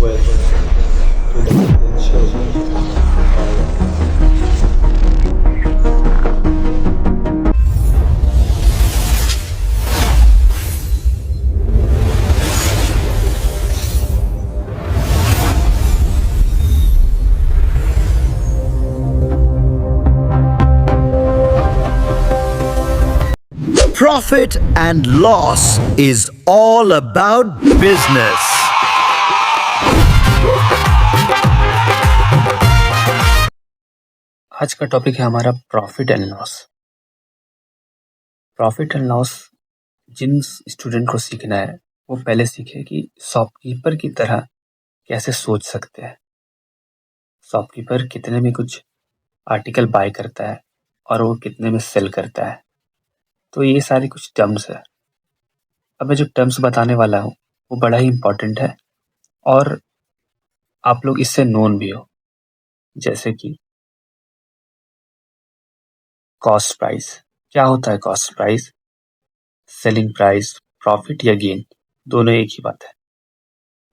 Welcome to the show. Profit and loss is all about business. आज का topic है हमारा profit and loss. Profit and loss जिन student को सीखना है वो पहले सीखे कि शॉपकीपर की तरह कैसे सोच सकते हैं। शॉपकीपर कितने में कुछ आर्टिकल बाय करता है और वो कितने में सेल करता है, तो ये सारी कुछ टर्म्स है। अब मैं जो टर्म्स बताने वाला हूँ वो बड़ा ही इम्पोर्टेंट है और आप लोग इससे नोन भी हो, जैसे कि कॉस्ट प्राइस। क्या होता है cost price? Selling price, profit या गेन, दोनों एक ही बात है।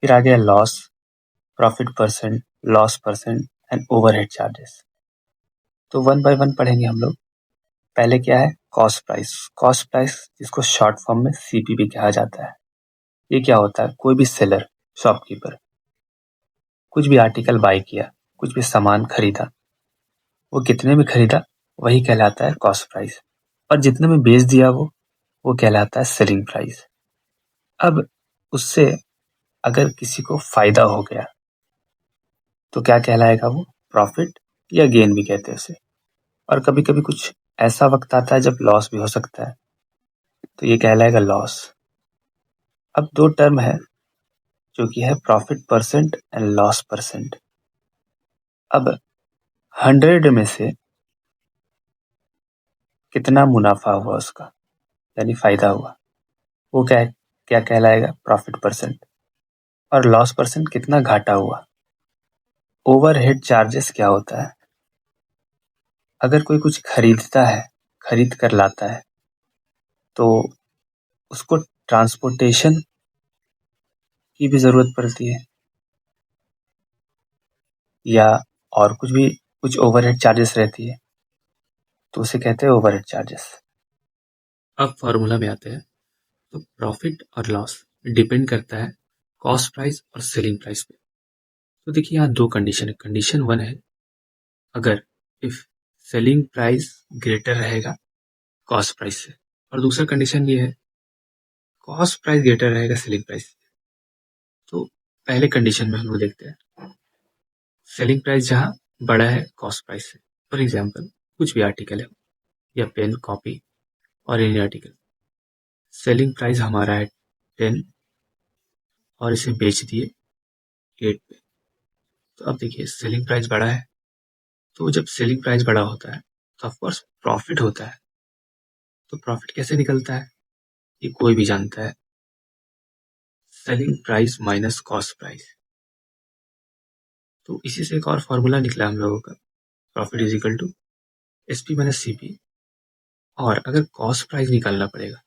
फिर आ गया loss, profit percent, loss percent and overhead charges. तो वन बाय वन पढ़ेंगे हम लोग। पहले क्या है? Cost price. कॉस्ट प्राइस जिसको शॉर्ट फॉर्म में सीपी भी कहा जाता है। ये क्या होता है? कोई भी सेलर, शॉपकीपर कुछ भी आर्टिकल बाय किया, कुछ भी सामान खरीदा, वो कितने में खरीदा वही कहलाता है कॉस्ट प्राइस, और जितने में बेच दिया वो कहलाता है सेलिंग प्राइस। अब उससे अगर किसी को फायदा हो गया तो क्या कहलाएगा? वो प्रॉफिट या गेन भी कहते हैं उसे। और कभी कभी कुछ ऐसा वक्त आता है जब लॉस भी हो सकता है, तो ये कहलाएगा लॉस। अब दो टर्म है जो कि है profit percent and loss percent. अब 100 में से कितना मुनाफा हुआ उसका, यानी फायदा हुआ, वो क्या क्या कहलाएगा? Profit percent. और लॉस परसेंट कितना घाटा हुआ। ओवरहेड चार्जेस क्या होता है? अगर कोई कुछ खरीदता है, खरीद कर लाता है, तो उसको ट्रांसपोर्टेशन की भी ज़रूरत पड़ती है, या और कुछ ओवरहेड चार्जेस रहती है, तो उसे कहते हैं ओवरहेड चार्जेस। अब फॉर्मूला में आते हैं। तो प्रॉफिट और लॉस डिपेंड करता है कॉस्ट प्राइस और सेलिंग प्राइस पे। तो देखिए यहाँ दो कंडीशन है। कंडीशन वन है, अगर इफ सेलिंग प्राइस ग्रेटर रहेगा कॉस्ट प्राइस से, और दूसरा कंडीशन ये है कॉस्ट प्राइस ग्रेटर रहेगा सेलिंग प्राइस से। तो पहले कंडीशन में हम लोग देखते हैं सेलिंग प्राइस जहाँ बड़ा है कॉस्ट प्राइस से। फॉर एग्जाम्पल कुछ भी आर्टिकल है, या पेन, कॉपी और एनी आर्टिकल, सेलिंग प्राइस हमारा है 10 और इसे बेच दिए 8 पे। तो अब देखिए सेलिंग प्राइस बड़ा है, तो जब सेलिंग प्राइस बड़ा होता है तो ऑफकोर्स प्रॉफिट होता है। तो प्रॉफिट कैसे निकलता है ये कोई भी जानता है, selling price minus cost price. तो इसी से एक और फॉर्मूला निकला हम लोगों का, profit is equal to SP minus CP. और अगर कॉस्ट प्राइस निकालना पड़ेगा,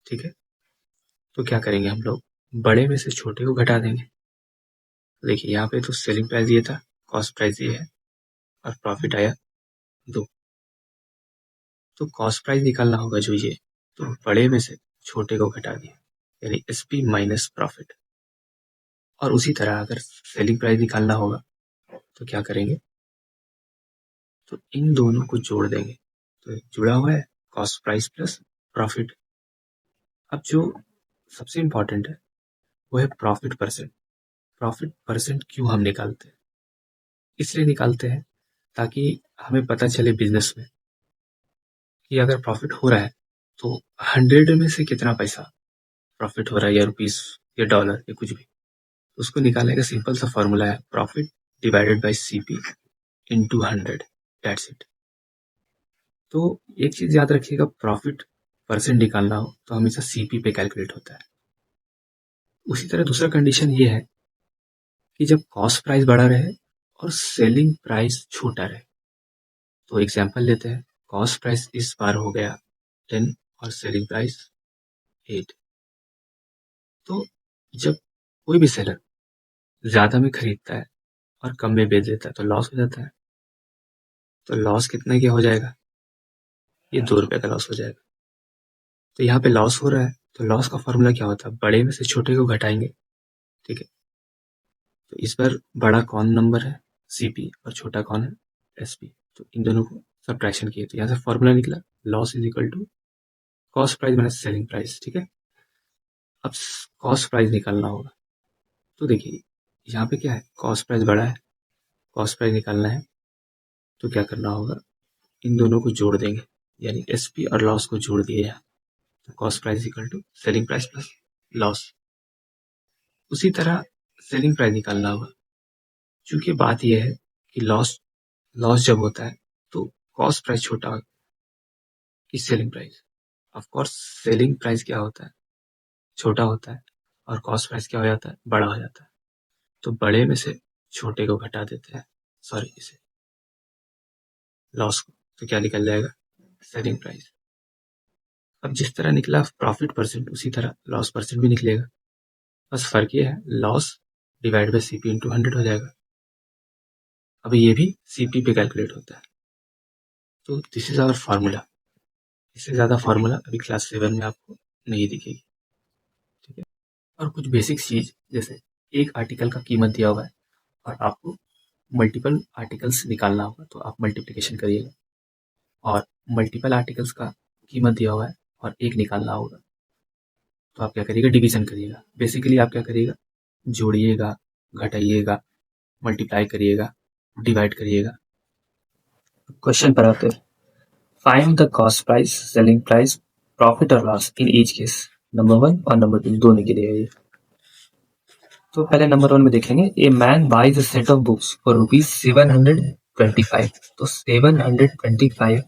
ठीक है, तो क्या करेंगे हम लोग? बड़े में से छोटे को घटा देंगे। तो देखिए यहाँ पे तो सेलिंग प्राइस ये था, कॉस्ट प्राइस ये है, और प्रॉफिट आया 2। तो कॉस्ट प्राइस निकालना होगा जो ये, तो बड़े में से छोटे को घटा दिया, यानी एसपी माइनस प्रॉफिट। और उसी तरह अगर सेलिंग प्राइस निकालना होगा तो क्या करेंगे? तो इन दोनों को जोड़ देंगे। तो जुड़ा हुआ है कॉस्ट प्राइस प्लस प्रॉफिट। अब जो सबसे इम्पोर्टेंट है वो है प्रॉफिट परसेंट। प्रॉफिट परसेंट क्यों हम निकालते हैं? इसलिए निकालते हैं ताकि हमें पता चले बिजनेस में कि अगर प्रॉफिट हो रहा है तो 100 में से कितना पैसा प्रॉफिट हो रहा है, या रुपीस या डॉलर या कुछ भी, उसको निकालने का सिंपल सा फॉर्मूला है profit divided by CP into 100, that's it. तो एक चीज याद रखिएगा, प्रॉफिट परसेंट निकालना हो तो हमेशा सीपी पे कैलकुलेट होता है। उसी तरह दूसरा कंडीशन ये है कि जब कॉस्ट प्राइस बड़ा रहे और सेलिंग प्राइस छोटा रहे। तो एग्जांपल लेते हैं, कॉस्ट प्राइस इस बार हो गया 10 और सेलिंग प्राइस 8। तो जब कोई भी सेलर ज़्यादा में खरीदता है और कम में बेच देता है तो लॉस हो जाता है। तो लॉस कितने का हो जाएगा? ये 2 रुपये का लॉस हो जाएगा। तो यहाँ पे लॉस हो रहा है, तो लॉस का फॉर्मूला क्या होता है? बड़े में से छोटे को घटाएंगे, ठीक है। तो इस बार बड़ा कौन नंबर है? सीपी, और छोटा कौन है? एसपी। तो इन दोनों को सब्ट्रैक्शन किए तो यहाँ से फॉर्मूला निकला loss is equal to cost price minus selling price, ठीक है। अब कॉस्ट प्राइस निकालना होगा, तो देखिए यहाँ पे क्या है, कॉस्ट प्राइस बड़ा है, कॉस्ट प्राइस निकालना है तो क्या करना होगा, इन दोनों को जोड़ देंगे, यानी एसपी और लॉस को जोड़ दिए यहाँ, तो cost price equal to selling price plus loss. उसी तरह सेलिंग प्राइस निकालना होगा, क्योंकि बात यह है कि लॉस जब होता है तो कॉस्ट प्राइस छोटा होगा कि selling price. Of course selling price क्या होता है? छोटा होता है, और कॉस्ट प्राइस क्या हो जाता है? बड़ा हो जाता है। तो बड़े में से छोटे को घटा देते हैं, सॉरी इसे लॉस को, तो क्या निकल जाएगा? Selling price. अब जिस तरह निकला प्रॉफिट परसेंट, उसी तरह लॉस परसेंट भी निकलेगा, बस फर्क ये है loss divide by CP into 100 हो जाएगा। अब ये भी सीपी पे कैलकुलेट होता है। तो दिस इज आवर फार्मूला। इससे ज़्यादा फार्मूला अभी क्लास 7 में आपको नहीं दिखेगी, ठीक है। और कुछ बेसिक चीज़, जैसे एक आर्टिकल का कीमत दिया हुआ है और आपको मल्टीपल आर्टिकल्स निकालना होगा, तो आप मल्टीप्लिकेशन करिएगा, और मल्टीपल आर्टिकल्स का कीमत दिया हुआ है और एक निकालना होगा, तो आप क्या करिएगा? डिवीजन करिएगा। बेसिकली आप क्या करिएगा? जोड़िएगा, घटाइएगा, मल्टीप्लाई करिएगा, डिवाइड करिएगा। क्वेश्चन पर आते हैं, find the cost price, selling price, profit और loss in each case. Number 1 और नंबर 2 दोनों के लिए है ये। तो पहले नंबर 1 में देखेंगे, a man buys a set of books for rupees 725। तो 725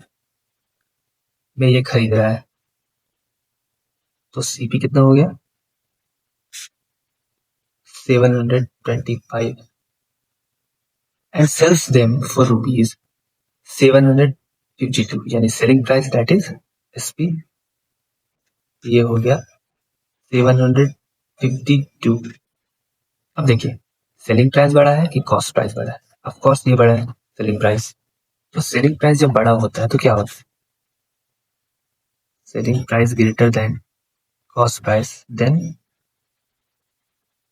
में ये खरीद रहा है, तो सीपी कितना हो गया? 725 and sells them for rupees 752, यानी selling price that is SP, ये हो गया 752। अब देखिए सेलिंग प्राइस बड़ा है कि कॉस्ट प्राइस बड़ा है? ऑफ कोर्स ये बड़ा है, सेलिंग प्राइस। तो सेलिंग प्राइस जब बड़ा होता है तो क्या होता है? Selling price greater than cost price, then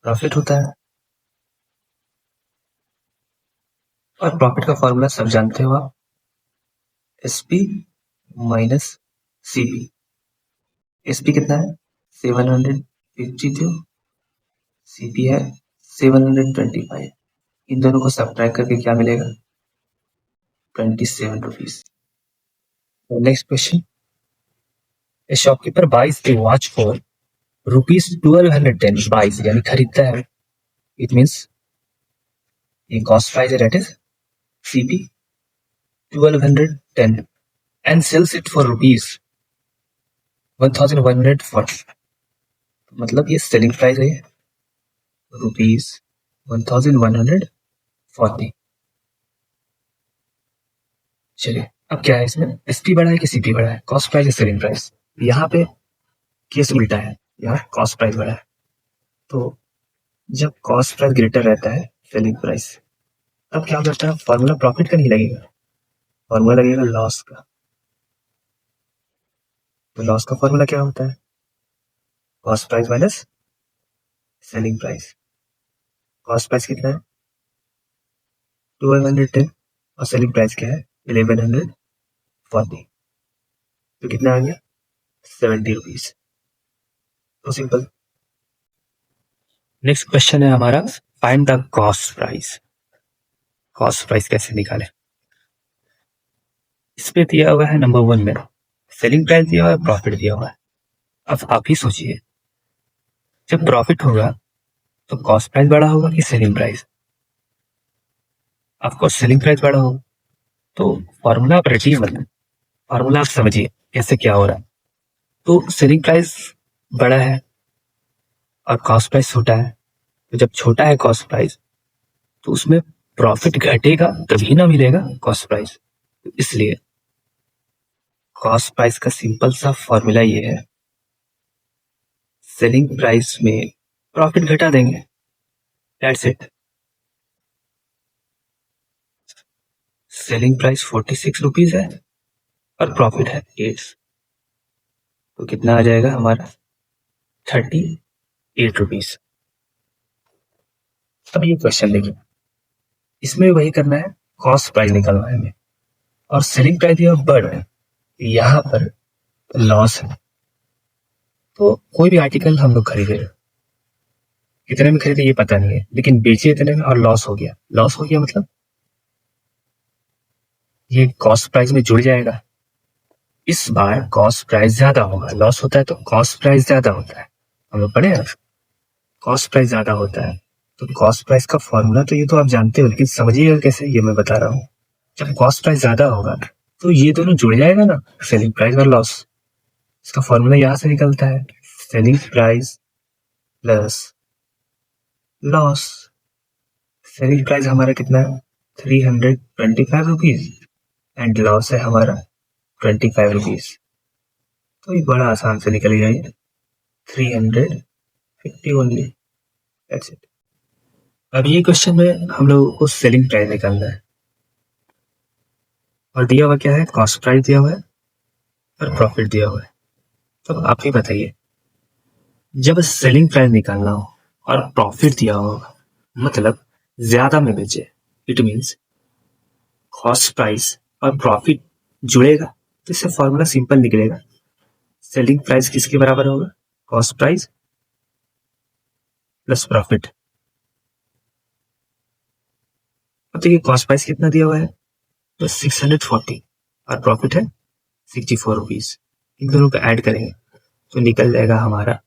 profit होता है। और प्रॉफिट का फॉर्मूला सब जानते हो आप, एसपी माइनस सीपी। एसपी कितना है? 752, सीपी है 725। इन दोनों को सब्ट्रैक्ट करके क्या मिलेगा? 27 rupees. Next question, a shopkeeper buys a watch for rupees 1210, buys यानी खरीदता है, इट मीन्स ये कॉस्ट प्राइस है, that is CP 1210 and sells it for rupees 1140। मतलब ये सेलिंग प्राइस है रुपीज 1140। चलिए अब क्या है इसमें, एसपी बड़ा है कि सीपी बड़ा है? कॉस्ट प्राइस या सेलिंग प्राइस? यहाँ पे केस उल्टा है, यहाँ कॉस्ट प्राइस बड़ा है। तो जब कॉस्ट प्राइस ग्रेटर रहता है सेलिंग प्राइस, तब क्या करता है? फॉर्मूला प्रॉफिट का नहीं लगेगा, फॉर्मूला लगेगा लॉस का। तो लॉस का फॉर्मूला क्या होता है? Cost price minus selling price. Cost price कितना है? 1210 और सेलिंग प्राइस क्या है? 1140। तो कितना आ गया? 70 रुपीज। तो सिंपल। नेक्स्ट क्वेश्चन है हमारा, find the cost price. Cost price कैसे निकाले? इस पे दिया हुआ है नंबर 1 में सेलिंग प्राइस दिया हुआ है, प्रॉफिट दिया हुआ है। अब आप ही सोचिए, जब प्रॉफिट होगा तो कॉस्ट प्राइस बड़ा होगा कि selling price? Of course selling price बड़ा होगा। तो फॉर्मूला आप रटिए, मतलब फॉर्मूला आप समझिए कैसे क्या हो रहा है। तो सेलिंग प्राइस बड़ा है और कॉस्ट प्राइस छोटा है, तो जब छोटा है कॉस्ट प्राइस तो उसमें प्रॉफिट घटेगा तभी ना मिलेगा कॉस्ट प्राइस। तो इसलिए कॉस्ट प्राइस का सिंपल सा फॉर्मूला ये है, सेलिंग प्राइस में प्रॉफिट घटा देंगे, that's it. Selling price 46 rupees है और प्रॉफिट है 8, तो कितना आ जाएगा हमारा 38 रुपीज। अब ये क्वेश्चन देखिए, इसमें वही करना है, कॉस्ट प्राइस निकालना है हमें, और सेलिंग प्राइस दिया बढ़ है, यहाँ पर लॉस है। तो कोई भी आर्टिकल हम लोग खरीदे, कितने में खरीदे ये पता नहीं है, लेकिन बेचे इतने में और लॉस हो गया। लॉस हो गया मतलब ये कॉस्ट प्राइस में जुड़ जाएगा। इस बार कॉस्ट प्राइस ज्यादा होगा, लॉस होता है तो कॉस्ट प्राइस ज्यादा होता है, हम लोग पढ़े हैं, कॉस्ट प्राइस ज्यादा होता है। तो कॉस्ट प्राइस का फॉर्मूला तो ये तो आप जानते हो, लेकिन समझिएगा कैसे ये मैं बता रहा हूँ। जब कॉस्ट प्राइस ज्यादा होगा तो ये दोनों जुड़ जाएगा ना, सेलिंग प्राइस और लॉस। इसका फॉर्मूला यहां से निकलता है, selling price plus loss. Selling price हमारा कितना है 325 रुपीज एंड लॉस है हमारा 25 रुपीज। तो ये बड़ा आसान से निकल गया, 350 ओनली, दैट्स इट। अब ये क्वेश्चन में हम लोगों को सेलिंग प्राइस निकालना है, और दिया हुआ क्या है, कॉस्ट प्राइस दिया हुआ है और प्रॉफिट दिया हुआ है। तो आप ही बताइए, जब सेलिंग प्राइस निकालना हो और प्रॉफिट दिया होगा, मतलब ज्यादा में बेचे, इट मीन्स कॉस्ट प्राइस और प्रॉफिट जुड़ेगा, तो इससे फॉर्मूला सिंपल निकलेगा, सेलिंग प्राइस किसके बराबर होगा, कॉस्ट प्राइस प्लस प्रॉफिट। अब देखिए कॉस्ट प्राइस कितना दिया हुआ है, तो 640 और प्रॉफिट है 64 रुपीज। इन दोनों को ऐड करेंगे तो निकल जाएगा हमारा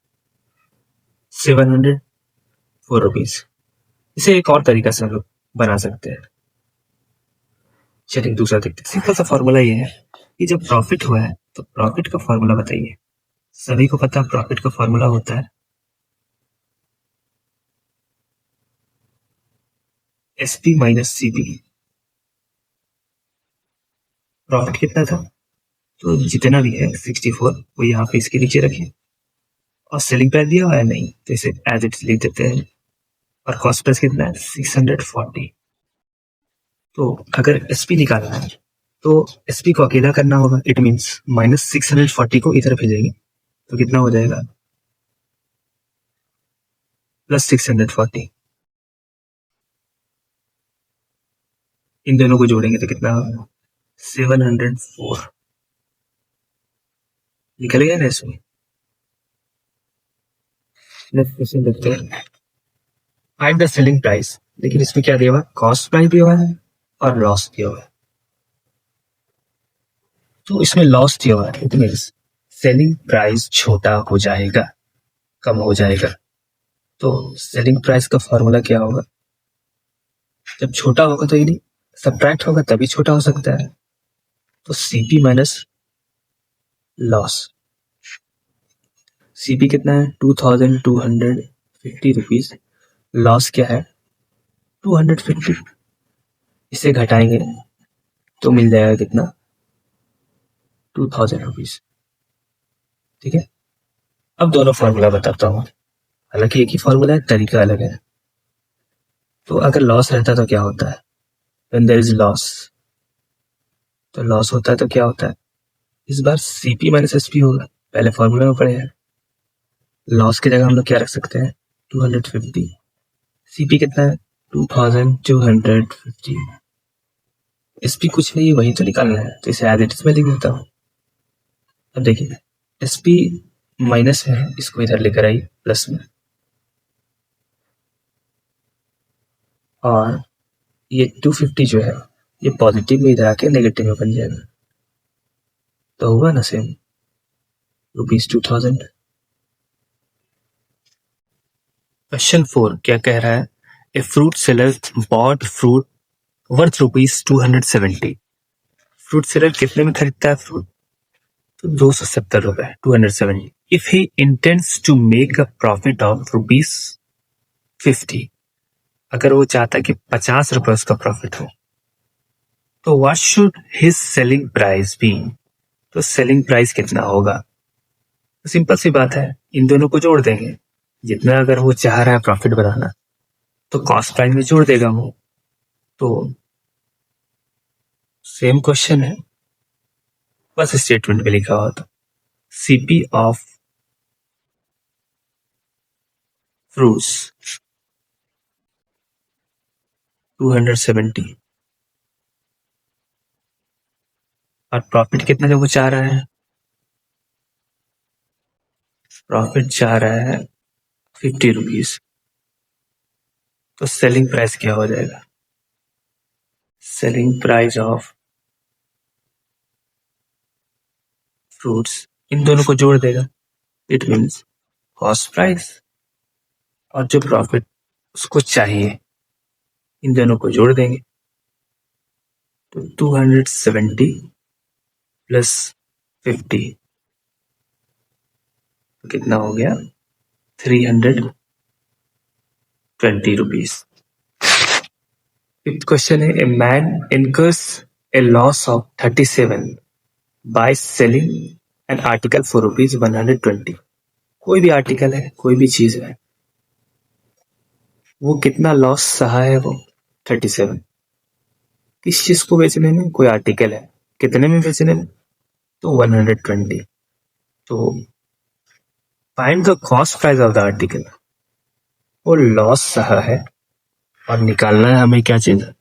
704 रुपीज। इसे एक और तरीका से हम लोग बना सकते हैं। चलिए दूसरा देखते हैं। सिंपल सा फॉर्मूला ये है कि जब प्रॉफिट हुआ है तो प्रॉफिट का फॉर्मूला बताइए। सभी को पता है प्रॉफिट का फॉर्मूला होता है एसपी माइनस सीपी। प्रॉफिट कितना था, तो जितना भी है 64 वो यहाँ पे इसके नीचे रखिए, और सेलिंग प्राइस दिया हुआ है नहीं तो इसे एज इट लिख देते हैं, और कॉस्ट प्राइस कितना है 640। तो अगर एसपी निकालना है तो एसपी को अकेला करना होगा, इट मीन्स माइनस 640 को इधर भेजेंगे तो कितना हो जाएगा प्लस 640। इन दोनों को जोड़ेंगे तो कितना होगा 704। निकल गया ना इसमें। देखते हैं फाइंड द सेलिंग प्राइस, लेकिन इसमें क्या दिया हुआ, कॉस्ट प्राइस दिया हुआ है और लॉस दिया हुआ है। तो इसमें लॉस दिया हुआ है, इट मीन्स सेलिंग प्राइस छोटा हो जाएगा, कम हो जाएगा। तो सेलिंग प्राइस का फॉर्मूला क्या होगा, जब छोटा होगा तो ये नहीं सब्ट्रैक्ट होगा तभी छोटा हो सकता है, तो सीपी माइनस लॉस। सीपी कितना है 2250 रुपीज, लॉस क्या है 250, इसे घटाएंगे तो मिल जाएगा कितना 2000 रुपीज। ठीक है, अब दोनों फॉर्मूला बताता हूँ, हालांकि एक ही फॉर्मूला है, तरीका अलग है। तो अगर लॉस रहता तो क्या होता है, when there is loss, तो लॉस होता है तो क्या होता है, इस बार सीपी माइनस एसपी होगा, पहले फॉर्मूला में पढ़े हैं। लॉस की जगह हम लोग क्या रख सकते हैं 250, सीपी कितना है 2250, एसपी कुछ नहीं वही तो निकालना है, तो इसे एज इट इज में लिख देता हूँ। अब देखिए एसपी माइनस में है, इसको इधर लेकर आई प्लस में, और ये 250 जो है ये पॉजिटिव में इधर आके नेगेटिव में बन जाएगा, तो हुआ ना सेम ₹2000। क्वेश्चन 4 क्या कह रहा है, a fruit seller bought fruit worth ₹270। Fruit seller कितने में खरीदता है फ्रूट, तो 270 रुपए 270। If he intends to make a profit of ₹50, अगर वो चाहता है कि 50 रुपए उसका प्रॉफिट हो, तो what should his selling price be, तो सेलिंग प्राइस कितना होगा। तो सिंपल सी बात है, इन दोनों को जोड़ देंगे, जितना अगर वो चाह रहा है प्रॉफिट बनाना तो कॉस्ट प्राइस में जोड़ देगा वो, तो सेम क्वेश्चन है, बस स्टेटमेंट में लिखा हुआ था सीपी ऑफ फ्रूट्स 270 और प्रॉफिट कितना जो वो चाह रहा है, प्रॉफिट चाह रहा है 50 रुपीज। तो सेलिंग प्राइस क्या हो जाएगा, सेलिंग प्राइस ऑफ फ्रूट्स, इन दोनों को जोड़ देगा, इट मीन्स कॉस्ट प्राइस और जो प्रॉफिट उसको चाहिए, इन दोनों को जोड़ देंगे। तो 270 प्लस 50 तो कितना हो गया, 320 रुपीज। फिफ्थ क्वेश्चन है, a man incurs A loss of 37 by selling an article for rupees 120। कोई भी आर्टिकल है, कोई भी चीज है, वो कितना लॉस सहा है, वो 37। किस चीज को बेचने में, कोई आर्टिकल है, कितने में बेचने में, तो 120। तो find the cost price of the article, वो लॉस सहा है और निकालना है हमें क्या चाहिए,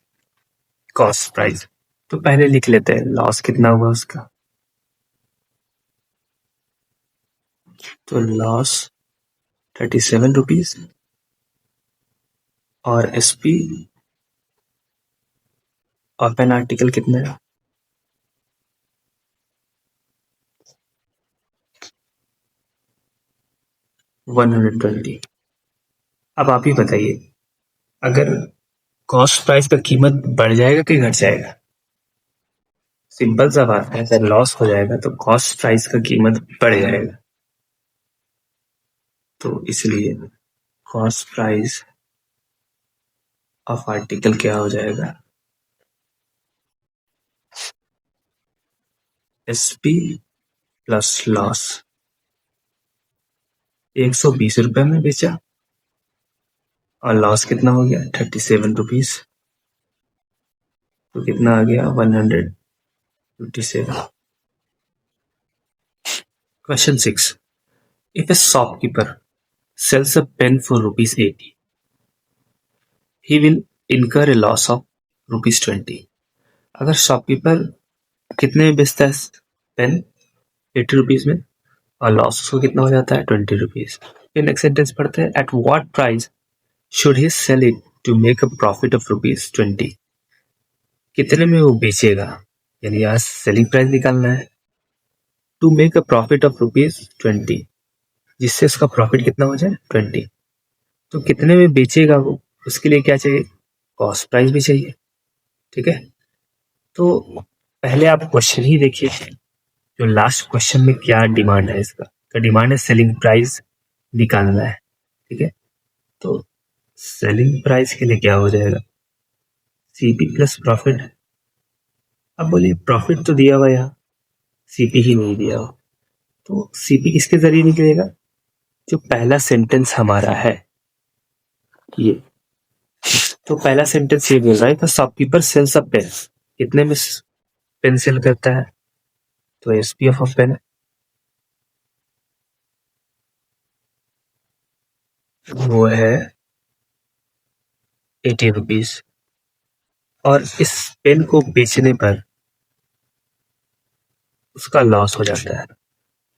कॉस्ट प्राइस। तो पहले लिख लेते हैं लॉस कितना हुआ उसका, तो लॉस 37 रुपीज और एसपी ऑफ एन आर्टिकल कितना है, 120। अब आप ही बताइए, अगर कॉस्ट प्राइस का कीमत बढ़ जाएगा कि घट जाएगा, सिंपल सा बात है, अगर लॉस हो जाएगा तो कॉस्ट प्राइस का कीमत बढ़ जाएगा। तो इसलिए कॉस्ट प्राइस ऑफ आर्टिकल क्या हो जाएगा, एसपी प्लस लॉस। 120 रुपए में बेचा और लॉस कितना हो गया, 37 रुपीज। तो कितना आ गया, 157। Question 6, if A shopkeeper sells a pen for rupees 80, he will incur a loss of rupees 20। अगर शॉपकीपर कितने में बेचता है पेन, 80 रुपीज में, और लॉस उसको कितना हो जाता है, 20 रुपीज। फिर नेक्स्ट सेंटेंस पढ़ते हैं, at what price should he sell it to make a profit of rupees 20। कितने में वो बेचेगा, यानी यहाँ सेलिंग प्राइस निकालना है, to make a profit of rupees 20, जिससे उसका प्रॉफिट कितना हो जाए, 20। तो कितने में बेचेगा वो, उसके लिए क्या चाहिए, कॉस्ट प्राइस भी चाहिए। ठीक है, तो पहले आप क्वेश्चन ही देखिए, जो लास्ट क्वेश्चन में क्या डिमांड है, इसका तो डिमांड है सेलिंग प्राइस निकालना है। ठीक है, तो सेलिंग प्राइस के लिए क्या हो जाएगा, सीपी प्लस प्रॉफिट। अब बोलिए प्रॉफिट तो दिया हुआ, यहाँ सीपी ही नहीं दिया हुआ, तो सीपी किसके जरिए निकलेगा, जो पहला सेंटेंस हमारा है ये। तो पहला सेंटेंस ये बोल रहा है, तो शॉपकीपर सेल्स अ पेन, कितने में पेन सेल करता है, तो एसपीएफ ऑफ पेन वो है 80 रुपीज, और इस पेन को बेचने पर उसका लॉस हो जाता है,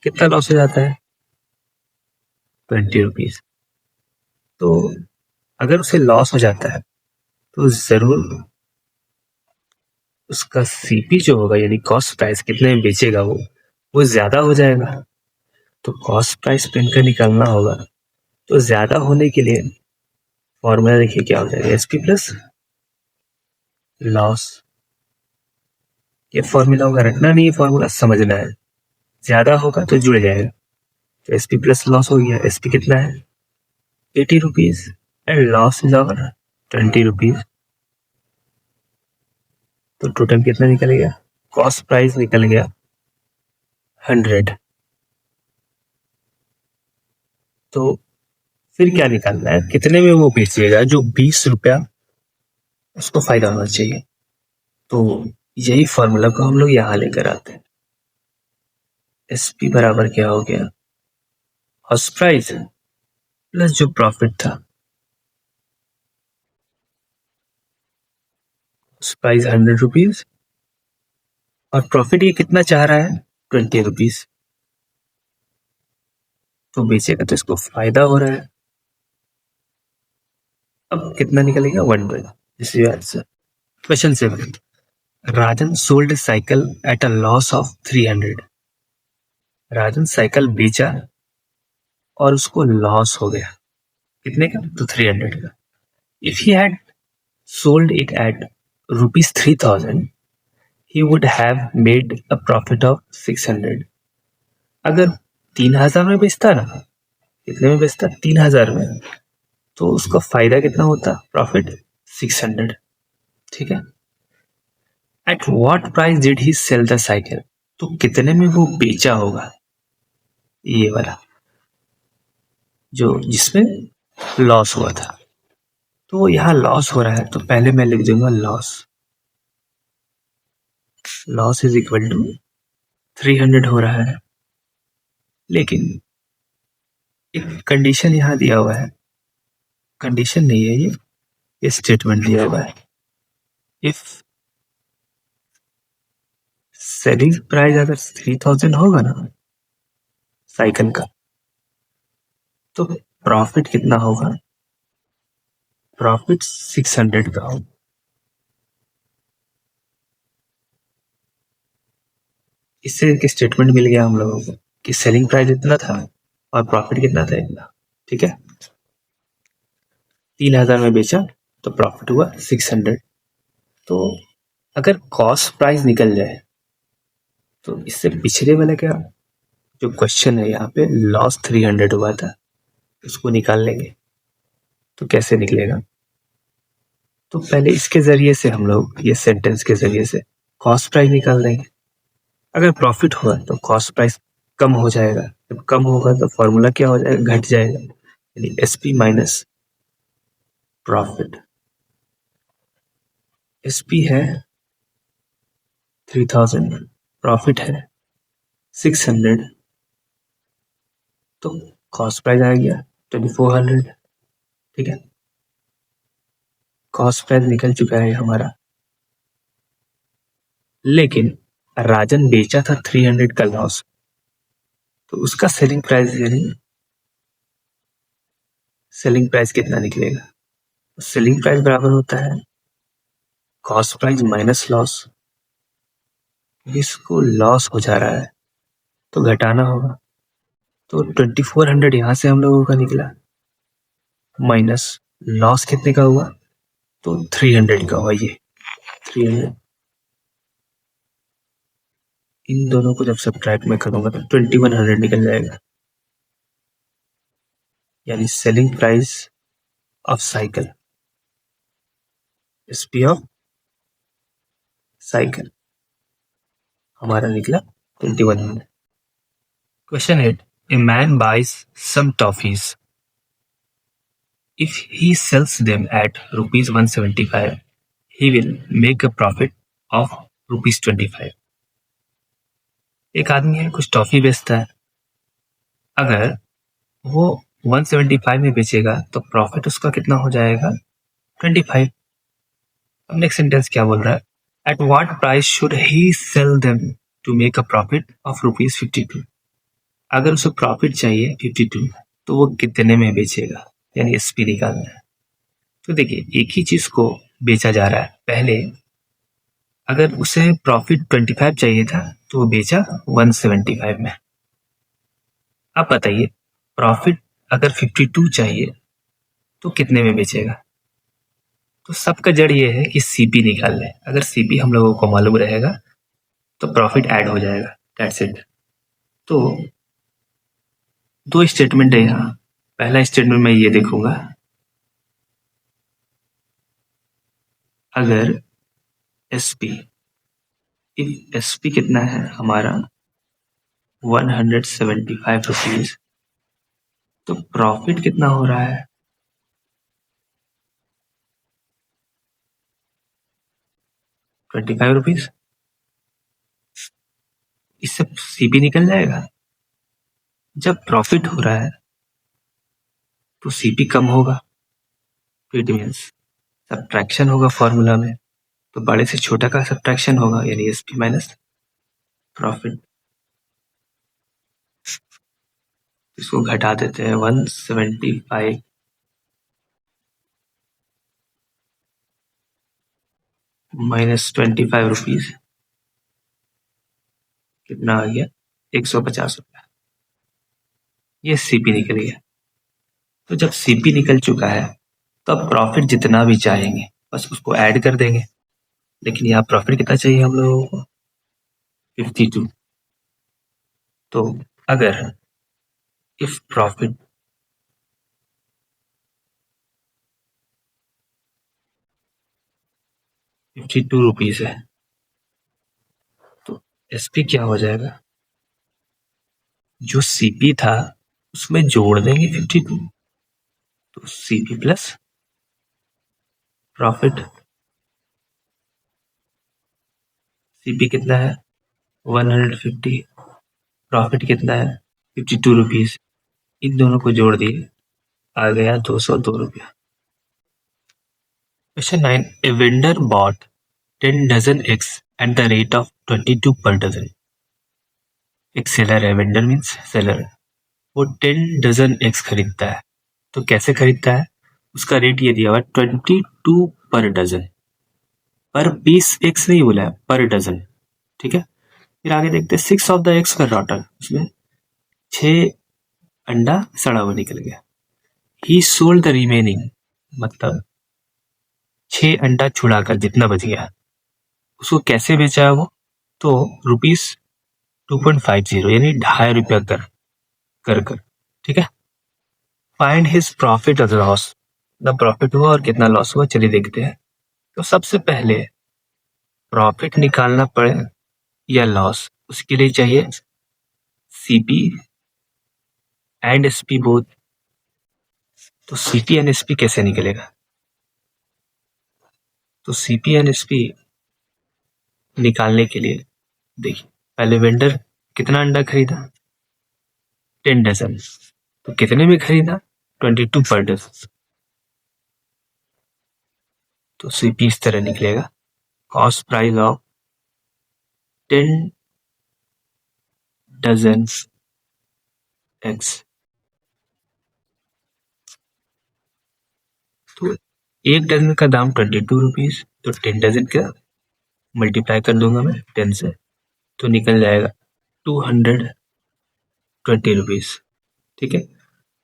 कितना लॉस हो जाता है, 20 रुपीज। तो अगर उसे लॉस हो जाता है तो जरूर उसका सीपी जो होगा, यानी कॉस्ट प्राइस कितने में बेचेगा वो ज्यादा हो जाएगा। तो कॉस्ट प्राइस पेन का निकालना होगा, तो ज्यादा होने के लिए फॉर्मूला देखिए क्या हो जाएगा, एसपी प्लस लॉस। ये फॉर्मूला होगा, रटना नहीं है, फॉर्मूला समझना है, ज्यादा होगा तो जुड़ जाएगा। तो एसपी प्लस लॉस हो गया, एसपी कितना है, 80 rupees and loss is our 20 rupees. तो टोटल कितना निकल गया, कॉस्ट प्राइस निकल गया 100। तो फिर क्या निकालना है, कितने में वो बेचेगा, जो 20 रुपया उसको फायदा होना चाहिए। तो यही फॉर्मूला को हम लोग यहाँ लेकर आते हैं। एसपी बराबर क्या हो गया, कॉस्ट प्राइस प्लस जो प्रॉफिट था, प्राइस 100 रुपीज और प्रॉफिट ये कितना चाह रहा है, 20 रुपीज। तो बेचेगा तो इसको फायदा हो रहा है। अब कितना निकलेगा, 120। This is answer. Question 7, Rajan sold cycle at a loss of 300। Rajan cycle बेचा और उसको लॉस हो गया, कितने का, तो 300 का। If he had sold it at rupees 3000 he would have made a profit of 600। अगर 3000 में बेचता ना, कितने में बेचता, 3000 में, तो उसका फायदा कितना होता, प्रॉफिट 600। ठीक है। At what price did he sell the cycle, तो कितने में वो बेचा होगा, ये वाला जो जिसमें लॉस हुआ था। तो यहाँ लॉस हो रहा है, तो पहले मैं लिख दूंगा loss. Loss is equal to 300 हो रहा है, लेकिन एक कंडीशन यहाँ दिया हुआ है, कंडीशन नहीं है ये स्टेटमेंट दिया हुआ है। इफ सेलिंग प्राइस अगर 3000 होगा ना साइकिल का, तो प्रॉफिट कितना होगा, प्रॉफिट 600 का होगा। इससे एक स्टेटमेंट मिल गया हम लोगों को कि सेलिंग प्राइस इतना था और प्रॉफिट कितना था, इतना। ठीक है, 3000 में बेचा तो प्रॉफिट हुआ 600। तो अगर कॉस्ट प्राइस निकल जाए तो इससे पिछले वाला क्या, जो क्वेश्चन है यहाँ पे लॉस 300 हुआ था, उसको निकाल लेंगे। तो कैसे निकलेगा, तो पहले इसके जरिए से हम लोग, ये सेंटेंस के जरिए से कॉस्ट प्राइस निकाल देंगे। अगर प्रॉफिट हुआ तो कॉस्ट प्राइस कम हो जाएगा, जब कम होगा तो फॉर्मूला क्या हो जाएगा, घट जाएगा, यानी एसपी माइनस प्रॉफिट। एसपी है 3000, प्रॉफिट है 600, तो कॉस्ट प्राइस आ गया 2400। ठीक है, कॉस्ट प्राइस निकल चुका है हमारा, लेकिन राजन बेचा था 300 का लॉस, तो उसका सेलिंग प्राइस, यानी सेलिंग प्राइस कितना निकलेगा, सेलिंग प्राइस बराबर होता है कॉस्ट प्राइस माइनस लॉस। इसको लॉस हो जा रहा है तो घटाना होगा, तो 2400 यहां से हम लोगों का निकला, माइनस लॉस कितने का हुआ, तो 300 का हुआ, ये 300। इन दोनों को जब सब्ट्रैक्ट में करूंगा तो 2100 निकल जाएगा, यानी selling price of cycle, SP of cycle हमारा निकला 2100। Question 8, a man buys some toffees, if he sells them at rupees 175 he will make a profit of rupees 25। एक आदमी है, कुछ टॉफी बेचता है, अगर वो 175 में बेचेगा तो प्रॉफिट उसका कितना हो जाएगा, 25। अब नेक्स्ट सेंटेंस क्या बोल रहा है, at what price should he sell them to make a profit of rupees 52। अगर उसे प्रॉफिट चाहिए 52 तो वो कितने में बेचेगा, यानी एसपी निकालना है। तो देखिए, एक ही चीज को बेचा जा रहा है, पहले अगर उसे प्रॉफिट 25 चाहिए था तो वो बेचा 175 में। अब बताइए, प्रॉफिट अगर 52 चाहिए तो कितने में बेचेगा। तो सबका जड़ ये है कि सीपी निकाल लें, अगर सीपी हम लोगों को मालूम रहेगा तो प्रॉफिट ऐड हो जाएगा, दैट्स इट। तो दो स्टेटमेंट है यहाँ, पहला स्टेटमेंट मैं ये देखूंगा, अगर एसपी, इफ एसपी कितना है हमारा 175 रुपीज, तो प्रॉफिट कितना हो रहा है, 25 रुपीज। इससे सीपी निकल जाएगा। जब प्रॉफिट हो रहा है तो सीपी कम होगा, तो इट मीन्स सब्ट्रैक्शन होगा फॉर्मूला में, तो बड़े से छोटा का सब्ट्रैक्शन होगा, यानी एसपी माइनस प्रॉफिट। इसको घटा देते हैं 175 माइनस 25 रुपीज, कितना आ गया 150 रुपया। ये सीपी निकल गया। तो जब सीपी निकल चुका है तो अब प्रॉफिट जितना भी चाहेंगे बस उसको ऐड कर देंगे। लेकिन यहाँ प्रॉफिट कितना चाहिए हम लोगों को, 52। तो अगर इफ प्रॉफिट ₹52 है तो एसपी क्या हो जाएगा, जो सीपी था उसमें जोड़ देंगे 52, तो सीपी प्लस प्रॉफिट। सीपी कितना है 150, प्रॉफिट कितना है 52 रुपीज, इन दोनों को जोड़ दिए, आ गया 202 रुपया। Question 9, a vendor bought 10 dozen eggs at the rate of 22 पर डजन। एक सेलर है, वेंडर मीन्स सेलर, वो 10 डजन एग्स खरीदता है। तो कैसे खरीदता है, उसका रेट ये दिया हुआ 22 पर डजन, पर पीस एग्स नहीं बोला है, पर डजन। ठीक है, फिर आगे देखते हैं 6 ऑफ द एग्स वर रॉटन, उसमें 6 अंडा सड़ा हुआ निकल गया। ही सोल्ड द रिमेनिंग, मतलब 6 अंडा छुड़ाकर जितना बच गया उसको कैसे बेचा है वो, तो ₹2.50 यानी ₹2.50 कर। ठीक है, फाइंड हिज प्रॉफिट और लॉस, ना प्रॉफिट हुआ और कितना लॉस हुआ, चलिए देखते हैं। तो सबसे पहले प्रॉफिट निकालना पड़े या लॉस, उसके लिए चाहिए सीपी एंड एसपी बोथ। तो सीपी एंड एसपी कैसे निकलेगा, तो सीपी एंड एसपी निकालने के लिए देखिए, पहले वेंडर कितना अंडा खरीदा 10 डजन, तो कितने में खरीदा 22 पर डजन, तो सीपी इस तरह निकलेगा, cost price of 10 dozen X. तो एक डजन का दाम 22 रुपीज, तो 10 डजन का मल्टीप्लाई कर दूंगा मैं 10 से, तो निकल जाएगा 220 रुपीज। ठीक है,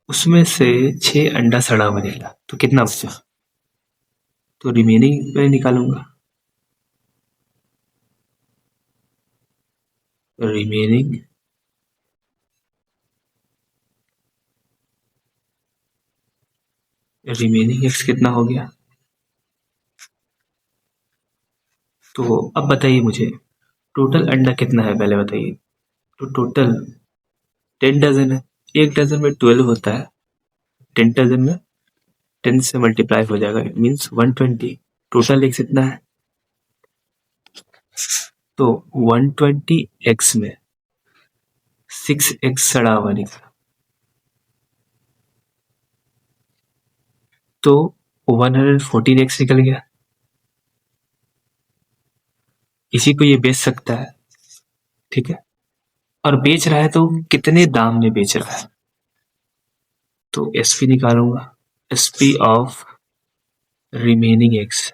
उसमें से 6 अंडा सड़ा हुआ निकला, तो कितना बचा, तो रिमेनिंग में निकालूंगा, रिमेनिंग एक्स कितना हो गया। तो अब बताइए मुझे टोटल अंडा कितना है, पहले बताइए। तो टोटल 10 डजन है, एक डजन में 12 होता है, 10 डजन में 10 से मल्टीप्लाई हो जाएगा, इट मीन्स 120। टोटल एक्स इतना है, तो 120 एक्स में 6 एक्स सड़ा हुआ निकला, तो 114 एक्स निकल गया। इसी को ये बेच सकता है, ठीक है, और बेच रहा है तो कितने दाम में बेच रहा है, तो एसपी निकालूंगा, एसपी ऑफ रिमेनिंग एक्स।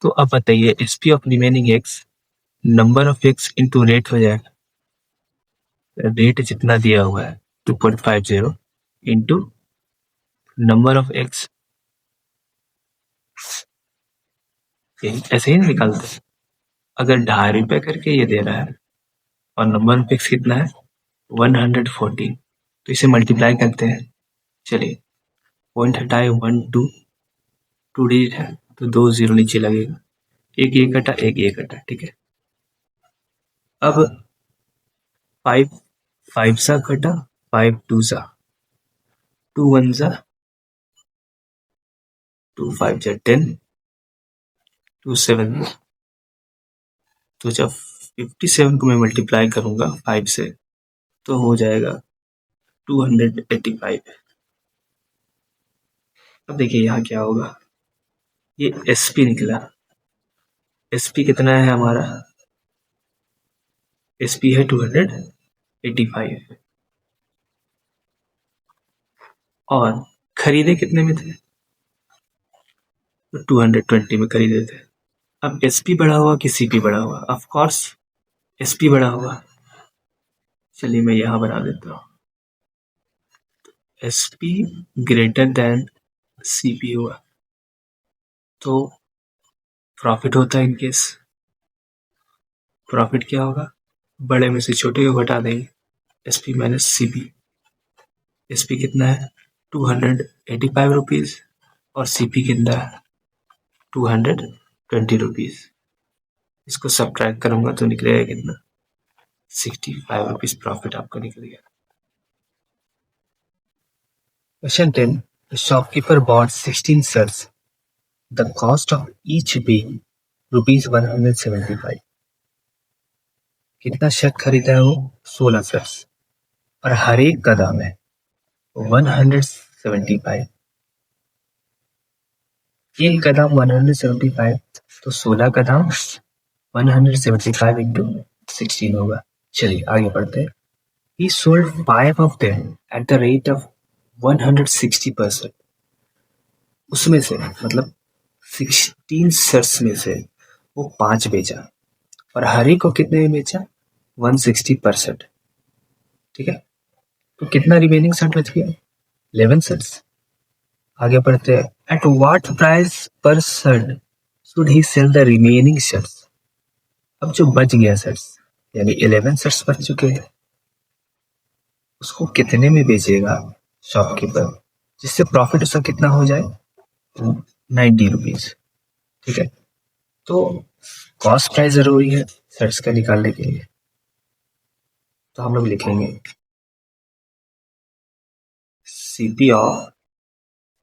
तो अब बताइए SP of remaining x number of x into rate हो जाएगा, रेट जितना दिया हुआ है 2.50 इंटू नंबर ऑफ एक्स, ऐसे ही निकालते। अगर ₹2.50 करके ये दे रहा है और नंबर ऑफ एक्स कितना है 114, तो इसे मल्टीप्लाई करते हैं। चलिए पॉइंट हटाए 1 2 डिजिट है तो 2 0 नीचे लगेगा, एक ये कटा एक ये कटा, ठीक है। अब 5 5 सा कटा, 5 2 सा, 2 1 सा 2 5 जा 10, 2 7, तो जब 57 को मैं मल्टीप्लाई करूंगा 5 से तो हो जाएगा 285। अब देखिए यहाँ क्या होगा, ये SP निकला। SP कितना है हमारा, SP है 285 और खरीदे कितने में थे, तो 220 में खरीदे थे। अब SP बढ़ा हुआ कि CP बढ़ा हुआ, ऑफ कोर्स SP बढ़ा हुआ। चलिए मैं यहाँ बना देता हूँ, SP ग्रेटर देन CP हुआ तो प्रॉफिट होता है। इन केस प्रॉफिट क्या होगा, बड़े में से छोटे को घटा देंगे, SP माइनस CP। SP कितना है 285 रुपीज़ और CP कितना है 220 रुपीज़। इसको सब्ट्रैक्ट करूंगा तो निकलेगा कितना, 65 रुपीज़ प्रॉफिट आपका निकल गया। Question 10. The shopkeeper bought 16 shirts, the cost of each being rupees 175. कितना शर्ट खरीदा है वो, 16 शर्ट्स और हर एक का दाम है 175। एक का दाम 175 तो 16 का दाम 175 इंटू 16 होगा। चलिए आगे बढ़ते हैं। He sold 5 of them at the rate of 160%। उसमें से मतलब 16 शर्ट्स में से वो 5 बेचा और हर एक को कितने में बेचा, 160%। ठीक है, तो कितना रिमेनिंग शर्ट बच गया, 11 शर्ट्स। आगे बढ़ते हैं। एट व्हाट प्राइस पर shirt should he sell the remaining shirts. अब जो बच गया शर्ट्स यानी 11 शर्ट्स बच चुके हैं, उसको कितने में बेचेगा शॉपकीपर, जिससे प्रॉफिट उसका कितना हो जाए, 90 रुपीज। ठीक है, तो कॉस्ट प्राइस जरूरी है शर्ट्स का निकालने के लिए, तो हम लोग लिखेंगे CP ऑफ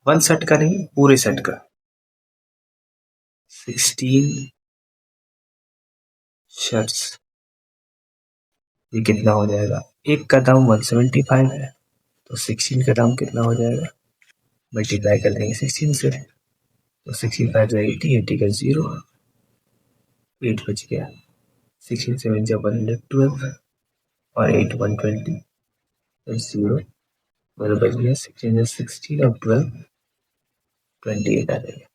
वन सेट का नहीं, पूरे सेट का 16 शर्ट्स। ये कितना हो जाएगा, एक का दाम 175 है तो 16 का दाम कितना हो जाएगा, मल्टीप्लाई कर लेंगे 16 से तो 65 से 80, 80 का 0, 8 बच गया, 16 7 जा 112 और 8 120 0, मतलब बच गया 16 16 और 12 28 आ जाएगा।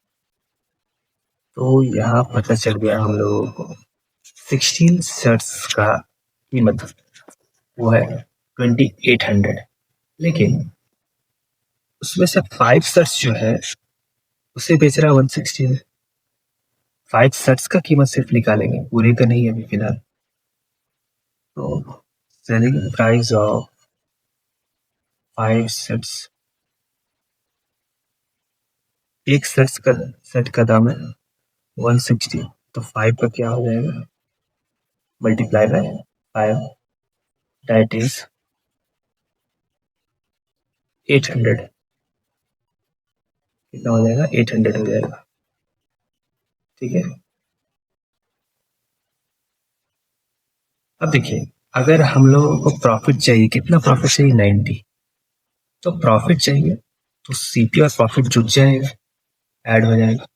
तो यहाँ पता चल गया हम लोगों को 16 शर्ट्स का कीमत वो है 2800, लेकिन उसमें से 5 शर्ट्स जो है उसे बेच रहा है 160 में। 5 शर्ट्स का कीमत सिर्फ निकालेंगे, पूरे का नहीं अभी फिलहाल। तो सेलिंग प्राइस ऑफ 5 शर्ट्स, एक सेट का दाम है 160 तो 5 का क्या हो जाएगा, मल्टीप्लाई बाय 5, दैट इज 800। कितना हो जाएगा, 800 हो जाएगा। ठीक है, अब देखिए अगर हम लोगों को प्रॉफिट चाहिए, कितना प्रॉफिट चाहिए, 90। तो प्रॉफिट चाहिए तो CP और प्रॉफिट जुट जाएगा, ऐड हो जाएगा।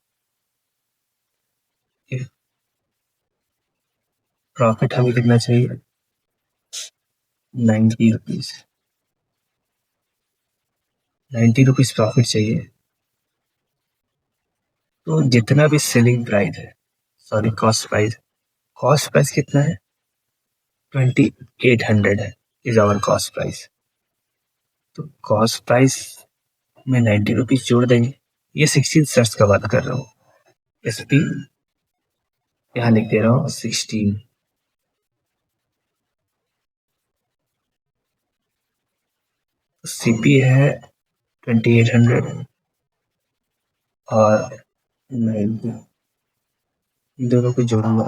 प्रॉफिट हमें कितना चाहिए, 90 रुपीज, 90 रुपीज प्रॉफिट चाहिए। तो जितना भी सेलिंग प्राइस है, सॉरी कॉस्ट प्राइस कितना है, 2800 है, इज आवर कॉस्ट प्राइस। तो कॉस्ट प्राइस में 90 रुपीज जोड़ देंगे। ये 16 शर्ट्स का बात कर रहा हूँ। SP यहाँ लिख दे रहा हूँ 16, CP है 2800 और 90, इन दोनों को जोड़ूंगा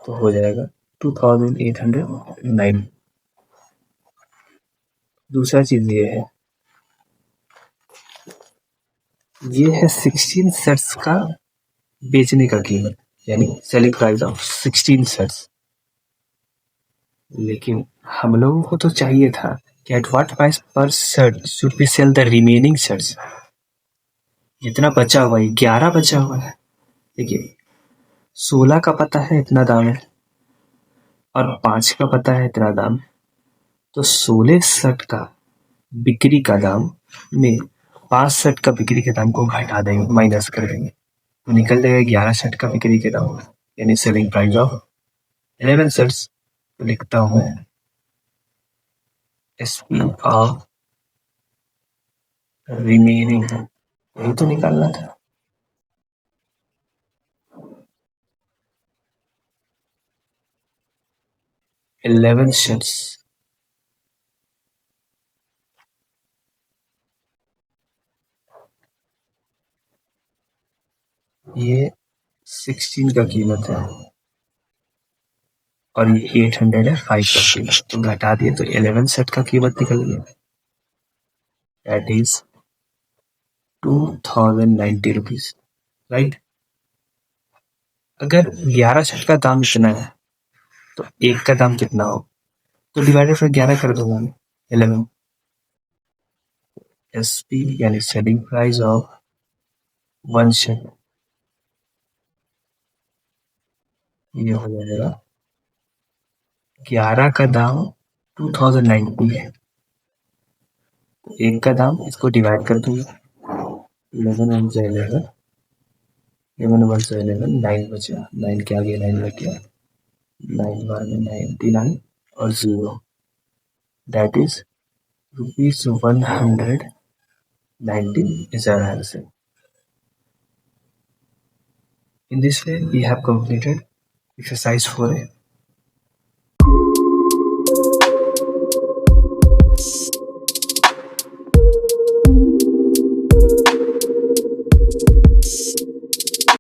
तो हो जाएगा 2809। दूसरा चीज ये है ये है 16 सेट्स का बेचने का कीमत, यानी सेलिंग प्राइस ऑफ 16 सेट्स। लेकिन हम लोगों को तो चाहिए था कि एट व्हाट प्राइस पर set should we sell the remaining sets. जितना बचा हुआ है 11 बचा हुआ है। देखिए 16 का पता है इतना दाम है और 5 का पता है इतना दाम है, तो 16 सेट का बिक्री का दाम में 5 सेट का बिक्री के दाम को घटा देंगे, माइनस कर देंगे, तो निकल जाएगा 11 सेट का बिक्री के दाम, यानी सेलिंग प्राइस ऑफ 11 सेट्स। तो लिखता हूँ एसपी ऑफ रिमेनिंग, यही तो निकालना था। इलेवन शेड्स, ये 16 का कीमत है और ये 800 है 5 का कीमत, तो घटा दिए तो 11 सेट का कीमत निकल गया, दैट इज 2090 रुपीज, राइट। अगर 11 सेट का दाम इतना है तो एक का दाम कितना हो, तो डिवाइडेड बाय 11 कर दूंगा मैं, 11। एसपी यानी selling price of one shed, ये हो जाएगा 11 का दाम 2090 है, तो एक का दाम इसको डिवाइड कर दूंगा, 11 वन से 11, 11 वन से 11, 9 बचा, 9 के आगे 9 लग गया, 9 बार में 99 और 0, that is rupees 190 is our answer. In this way, we have completed exercise 4A.